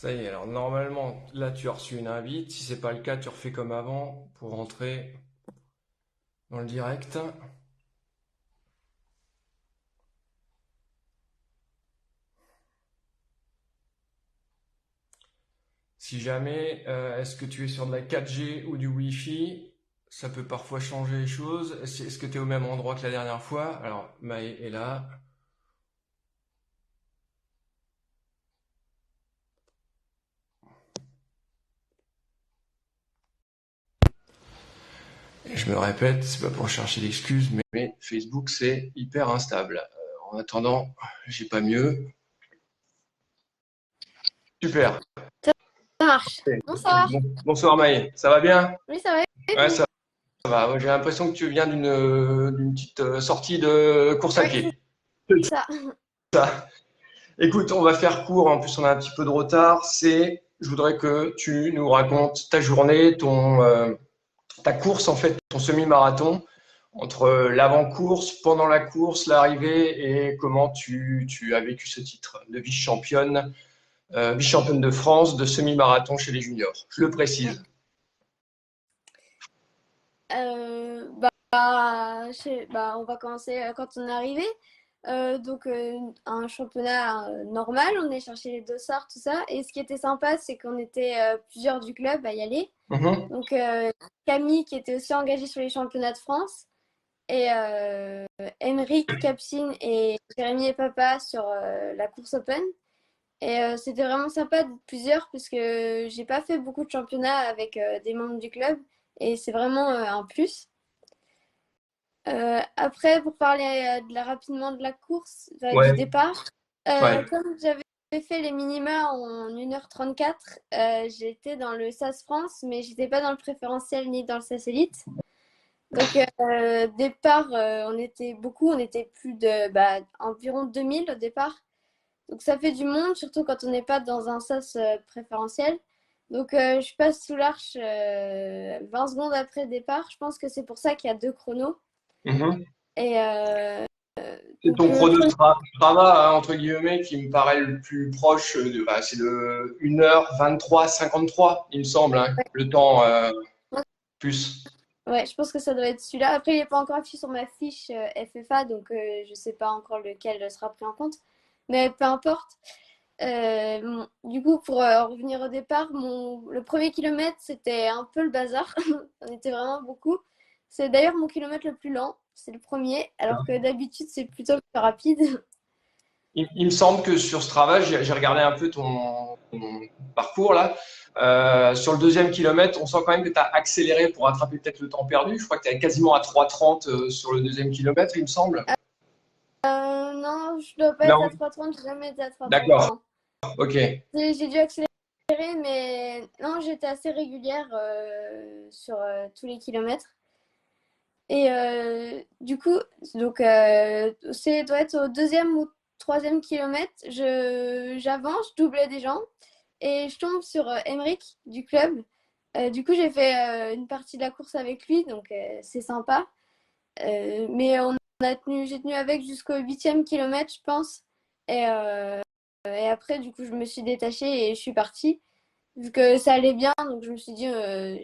Ça y est, alors normalement, là tu as reçu une invite. Si c'est pas le cas, tu refais comme avant pour rentrer dans le direct. Si jamais, est-ce que tu es sur de la 4G ou du Wi-Fi? Ça peut parfois changer les choses. Est-ce que tu es au même endroit que la dernière fois? Alors, Maë est là. Et je me répète, c'est pas pour chercher d'excuses, mais Facebook c'est hyper instable. En attendant, j'ai pas mieux. Super. Ça marche. Bonsoir. Bonsoir Maë, ça va bien? Oui, ça va et Ouais, vous? ça va. Ouais, j'ai l'impression que tu viens d'une petite sortie de course à Oui, c'est pied. ça. Ça. Écoute, on va faire court. En plus, on a un petit peu de retard. Je voudrais que tu nous racontes ta journée, ta course en fait, ton semi-marathon, entre l'avant-course, pendant la course, l'arrivée et comment tu as vécu ce titre de vice-championne, vice-championne de France de semi-marathon chez les juniors. Je le précise. On va commencer quand on est arrivé. Un championnat normal, on est cherché les dossards, tout ça. Et ce qui était sympa, c'est qu'on était plusieurs du club à y aller. Mhm. Donc, Camille, qui était aussi engagée sur les championnats de France, et Emeric, Capsine et Jérémy et Papa sur la course open. Et c'était vraiment sympa d'être plusieurs parce que j'ai pas fait beaucoup de championnats avec des membres du club et c'est vraiment un plus. Après, pour parler rapidement de la course, du Ouais, départ, ouais. comme j'avais fait les minima en 1h34, j'étais dans le SAS France, mais j'étais pas dans le préférentiel ni dans le SAS Elite. Donc, départ, on était beaucoup, on était plus de environ 2000 au départ. Donc ça fait du monde, surtout quand on n'est pas dans un sas préférentiel. Donc je passe sous l'arche 20 secondes après le départ. Je pense que c'est pour ça qu'il y a deux chronos. Mhm. Et C'est donc ton le chrono chrono, Strava, hein, entre guillemets, qui me paraît le plus proche c'est de 1h23-53, il me semble, hein, le temps plus. ouais, je pense que ça doit être celui-là. Après, il n'est pas encore affiché sur ma fiche FFA, donc je ne sais pas encore lequel sera pris en compte. Mais peu importe. Du coup, pour revenir au départ, le premier kilomètre, c'était un peu le bazar. On était vraiment beaucoup. C'est d'ailleurs mon kilomètre le plus lent. C'est le premier, alors que d'habitude, c'est plutôt le plus rapide. Il me semble que sur Strava, j'ai regardé un peu ton parcours là. Sur le deuxième kilomètre, on sent quand même que tu as accéléré pour rattraper peut-être le temps perdu. Je crois que tu es quasiment à 3,30 sur le deuxième kilomètre, il me semble. Non, je dois pas être à Non. 3,30. J'ai jamais été à 3,30, D'accord. non. Ok. J'ai dû accélérer, mais non, j'étais assez régulière sur tous les kilomètres. Et du coup, c'est doit être au deuxième ou troisième kilomètre, j'avance, je doublais des gens et je tombe sur Emeric du club. Du coup, j'ai fait une partie de la course avec lui, donc c'est sympa. Mais j'ai tenu avec jusqu'au huitième kilomètre, je pense. Et, et après, du coup, je me suis détachée et je suis partie. Vu que ça allait bien, donc je me suis dit,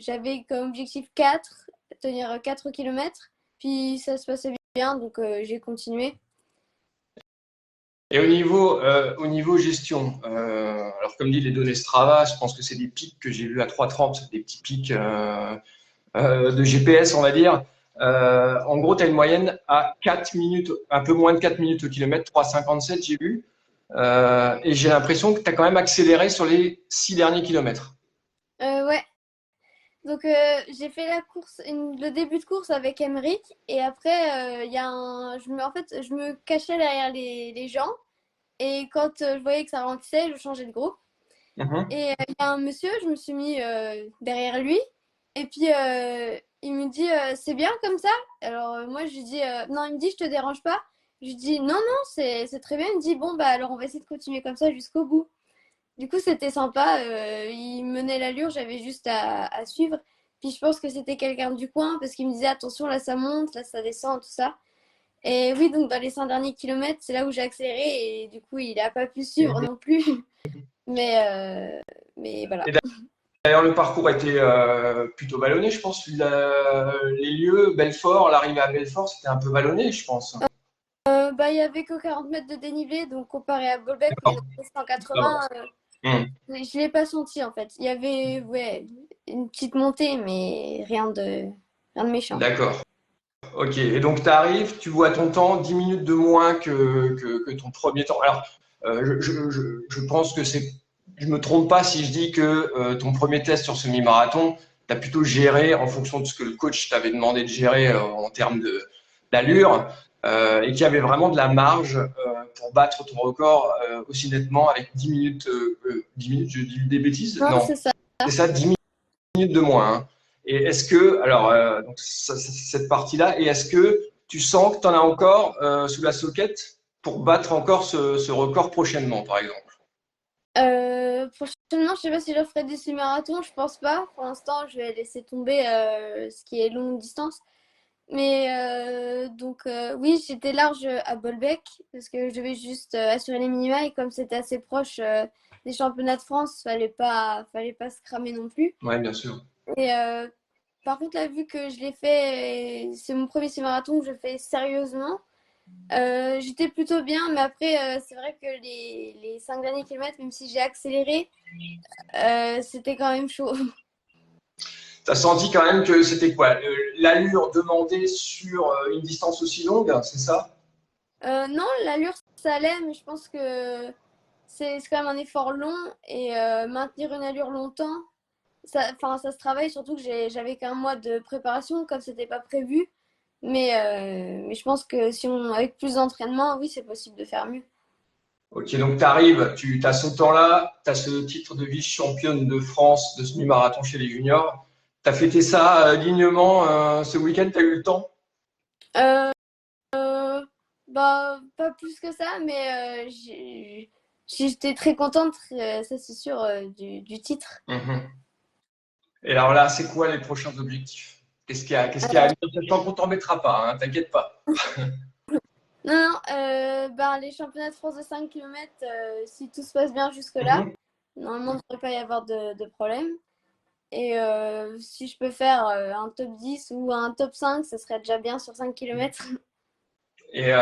j'avais comme objectif 4 tenir 4 kilomètres. Puis ça se passait bien, donc j'ai continué. Et au niveau gestion, alors comme dit les données Strava, je pense que c'est des pics que j'ai vus à 3,30, des petits pics de GPS, on va dire. En gros, tu as une moyenne à 4 minutes, un peu moins de 4 minutes au kilomètre, 3,57 j'ai vu. Et j'ai l'impression que tu as quand même accéléré sur les 6 derniers kilomètres. Ouais, donc j'ai fait le début de course avec Emeric. Et après, en fait, je me cachais derrière les gens. Et quand je voyais que ça ralentissait, je changeais de groupe. Mhm. Et il y a un monsieur, je me suis mis derrière lui. Et puis il me dit c'est bien comme ça. Alors moi je lui dis non, il me dit je te dérange pas. Je lui dis non, non, c'est très bien. Il me dit bon, bah alors on va essayer de continuer comme ça jusqu'au bout. Du coup, c'était sympa. Il menait l'allure, j'avais juste à suivre. Puis je pense que c'était quelqu'un du coin parce qu'il me disait attention, là ça monte, là ça descend, tout ça. Et oui, donc dans les 5 derniers kilomètres, c'est là où j'ai accéléré et du coup, il n'a pas pu suivre non plus. Mais voilà. Et d'ailleurs, le parcours était plutôt vallonné, je pense. Les lieux, Belfort, l'arrivée à Belfort, c'était un peu vallonné, je pense. Bah, il y avait que 40 mètres de dénivelé, donc comparé à Bolbec où il y en D'accord. avait Ça va. 180, Hmm. je ne l'ai pas senti en fait. Il y avait ouais, une petite montée, mais rien de méchant. D'accord. Ok. Et donc, tu arrives, tu vois ton temps 10 minutes de moins que ton premier temps. Alors, je pense que c'est. Je me trompe pas si je dis que ton premier test sur semi-marathon, tu as plutôt géré en fonction de ce que le coach t'avait demandé de gérer en termes d'allure et qu'il y avait vraiment de la marge pour battre ton record aussi nettement avec 10 minutes. 10 minutes, je dis des bêtises? Non, Non, c'est ça. c'est ça, 10 minutes de moins. Hein. Et est-ce que, alors, donc cette partie-là, et est-ce que tu sens que tu en as encore sous la soquette pour battre encore ce record prochainement, par exemple? Prochainement, je sais pas si je ferai des semi-marathons, je pense pas. Pour l'instant, je vais laisser tomber ce qui est longue distance. Mais donc oui, j'étais large à Bolbec parce que je devais juste assurer les minima et comme c'était assez proche des championnats de France, fallait pas se cramer non plus. Oui, bien sûr. Et par contre, là, vu que je l'ai fait, c'est mon premier semi-marathon que je fais sérieusement. J'étais plutôt bien, mais après, c'est vrai que les 5 derniers kilomètres, même si j'ai accéléré, c'était quand même chaud. Tu as senti quand même que c'était quoi? L'allure demandée sur une distance aussi longue, c'est ça? Non, l'allure, ça allait, mais je pense que c'est quand même un effort long et maintenir une allure longtemps, ça se travaille, surtout que j'avais qu'un mois de préparation, comme c'était pas prévu. Mais je pense que si on, avec plus d'entraînement, oui, c'est possible de faire mieux. Ok, donc tu arrives, tu as ce temps-là, tu as ce titre de vice-championne de France de semi-marathon chez les juniors. Tu as fêté ça dignement ce week-end, tu as eu le temps? Euh, Bah, pas plus que ça, mais j'étais très contente, ça c'est sûr, du titre. Mhm. Et alors là, c'est quoi les prochains objectifs? Qu'est-ce qu'il y a à venir? Tant qu'on t'en mettra pas, hein, t'inquiète pas. Non, non, bah, les championnats de France de 5 km, si tout se passe bien jusque-là, Mhm. normalement, il ne devrait pas y avoir de problème. Et si je peux faire un top 10 ou un top 5, ce serait déjà bien sur 5 km. Et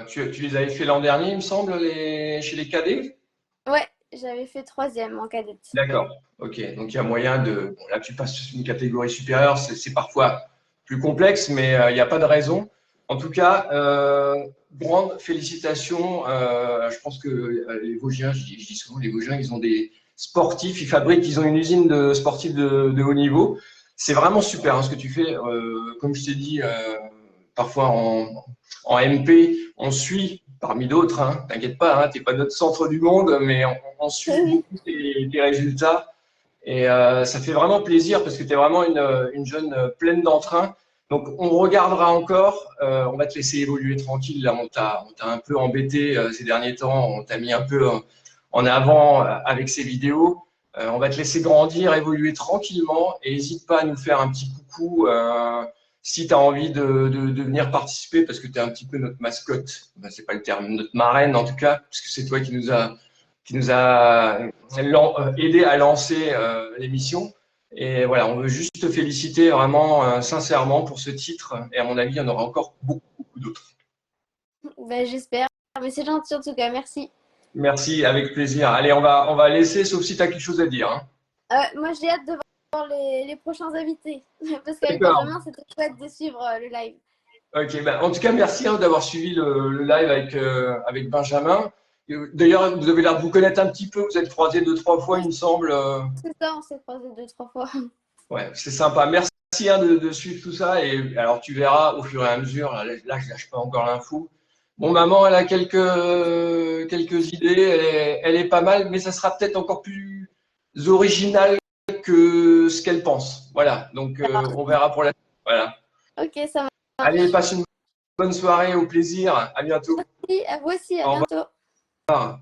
tu les avais fait l'an dernier, il me semble, chez les cadets? Ouais, j'avais fait troisième en cadette. D'accord. Ok. Donc il y a moyen de. Bon, là, tu passes sur une catégorie supérieure, c'est parfois plus complexe, mais il n'y a pas de raison. En tout cas, grande félicitations. Je pense que les Vosgiens, je dis souvent, les Vosgiens, ils ont des sportifs, ils ont une usine de sportifs de haut niveau. C'est vraiment super hein, ce que tu fais. Comme je t'ai dit, parfois en MP, on suit parmi d'autres. Hein, t'inquiète pas, hein, t'es pas notre centre du monde, mais on suit Oui, beaucoup tes résultats. Et ça fait vraiment plaisir parce que tu es vraiment une jeune pleine d'entrain. Donc, on regardera encore. On va te laisser évoluer tranquille. Là, on t'a un peu embêté ces derniers temps. On t'a mis un peu en avant avec ces vidéos. On va te laisser grandir, évoluer tranquillement. Et n'hésite pas à nous faire un petit coucou si tu as envie de venir participer parce que tu es un petit peu notre mascotte. Ben, c'est pas le terme, notre marraine en tout cas, parce que c'est toi qui nous a aidé à lancer l'émission. Et voilà, on veut juste te féliciter vraiment sincèrement pour ce titre. Et à mon avis, il y en aura encore beaucoup, beaucoup d'autres. bah, j'espère. Mais c'est gentil en tout cas, merci. Merci, avec plaisir. Allez, on va laisser, sauf si tu as quelque chose à dire. Hein. Moi, j'ai hâte de voir les prochains invités. Parce qu'avec D'accord. Benjamin, c'était chouette de suivre le live. Ok, ben, en tout cas, merci hein, d'avoir suivi le live avec Benjamin. D'ailleurs, vous avez l'air de vous connaître un petit peu. Vous êtes croisés 2, 3 fois, il Oui, me semble. c'est ça, on s'est croisés 2, 3 fois. Ouais, c'est sympa. Merci hein, de suivre tout ça. Et alors, tu verras au fur et à mesure. Là, je lâche pas encore l'info. Bon, maman, elle a quelques idées. Elle est pas mal, mais ça sera peut-être encore plus original que ce qu'elle pense. Voilà. Donc, on verra pour la suite. Voilà. Ok, ça Allez, marche. passe une bonne soirée. Au plaisir. À bientôt. Merci, à vous aussi, à Au bientôt. revoir.